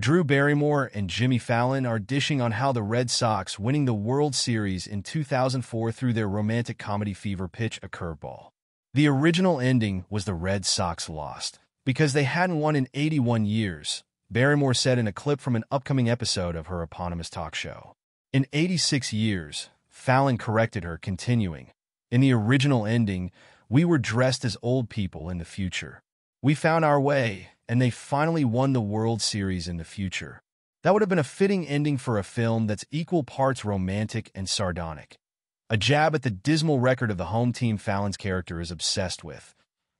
Drew Barrymore and Jimmy Fallon are dishing on how the Red Sox winning the World Series in 2004 threw their romantic comedy fever pitch a curveball. The original ending was the Red Sox lost because they hadn't won in 81 years, Barrymore said in a clip from an upcoming episode of her eponymous talk show. In 86 years, Fallon corrected her, continuing, "In the original ending, we were dressed as old people in the future. We found our way, and they finally won the World Series in the future. That would have been a fitting ending for a film that's equal parts romantic and sardonic." A jab at the dismal record of the home team Fallon's character is obsessed with,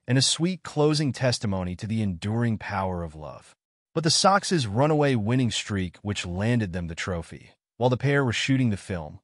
and a sweet closing testimony to the enduring power of love. But the Sox's runaway winning streak, which landed them the trophy, while the pair were shooting the film,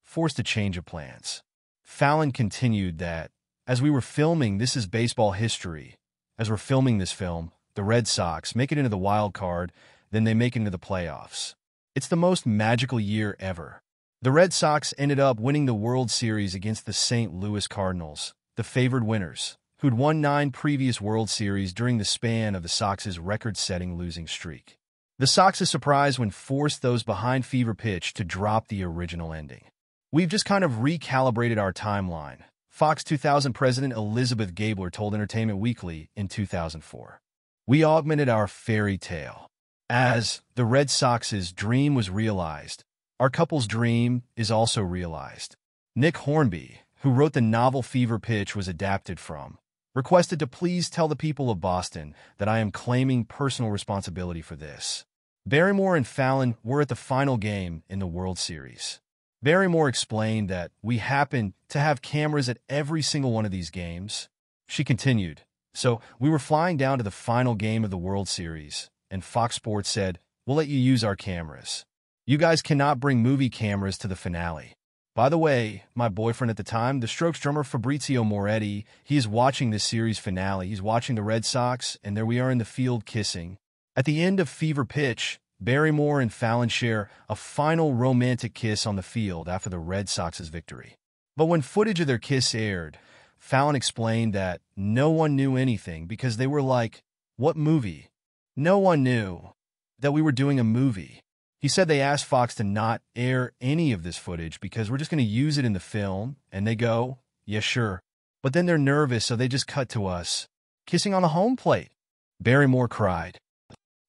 forced a change of plans. Fallon continued that, "As we were filming This Is Baseball History, as we're filming this film, the Red Sox make it into the wild card, then they make it into the playoffs. It's the most magical year ever." The Red Sox ended up winning the World Series against the St. Louis Cardinals, the favored winners, who'd won 9 previous World Series during the span of the Sox's record-setting losing streak. The Sox's surprise when forced those behind fever pitch to drop the original ending. "We've just kind of recalibrated our timeline," Fox 2000 president Elizabeth Gabler told Entertainment Weekly in 2004. "We augmented our fairy tale. As the Red Sox's dream was realized, our couple's dream is also realized." Nick Hornby, who wrote the novel Fever Pitch was adapted from, requested to please tell the people of Boston that I am claiming personal responsibility for this. Barrymore and Fallon were at the final game in the World Series. Barrymore explained that, "We happen to have cameras at every single one of these games." She continued, "So we were flying down to the final game of the World Series, and Fox Sports said, 'We'll let you use our cameras. You guys cannot bring movie cameras to the finale.' By the way, my boyfriend at the time, the Strokes drummer Fabrizio Moretti, he is watching this series finale. He's watching the Red Sox, and there we are in the field kissing." At the end of Fever Pitch, Barrymore and Fallon share a final romantic kiss on the field after the Red Sox's victory. But when footage of their kiss aired, Fallon explained that no one knew anything because they were like, "What movie?" No one knew that we were doing a movie. He said they asked Fox to not air any of this footage because we're just going to use it in the film, and they go, "Yeah, sure." But then they're nervous, so they just cut to us kissing on the home plate. Barrymore cried.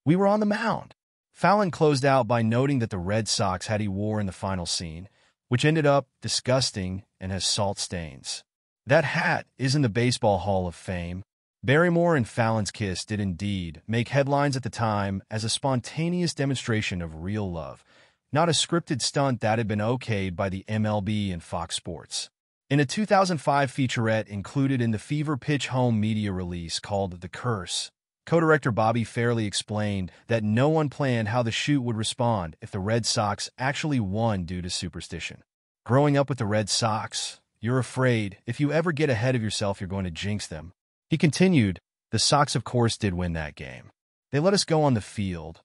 "We were on the mound." Fallon closed out by noting that the Red Sox hat he wore in the final scene, which ended up disgusting and has salt stains. That hat is in the Baseball Hall of Fame. Barrymore and Fallon's kiss did indeed make headlines at the time as a spontaneous demonstration of real love, not a scripted stunt that had been okayed by the MLB and Fox Sports. In a 2005 featurette included in the Fever Pitch home media release called The Curse, co-director Bobby Fairley explained that no one planned how the shoot would respond if the Red Sox actually won due to superstition. "Growing up with the Red Sox, you're afraid if you ever get ahead of yourself you're going to jinx them." He continued, "The Sox of course did win that game. They let us go on the field,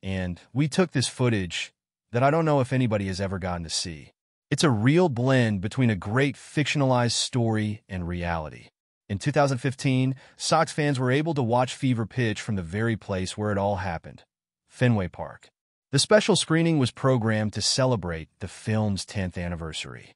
and we took this footage that I don't know if anybody has ever gotten to see. It's a real blend between a great fictionalized story and reality." In 2015, Sox fans were able to watch Fever Pitch from the very place where it all happened, Fenway Park. The special screening was programmed to celebrate the film's 10th anniversary.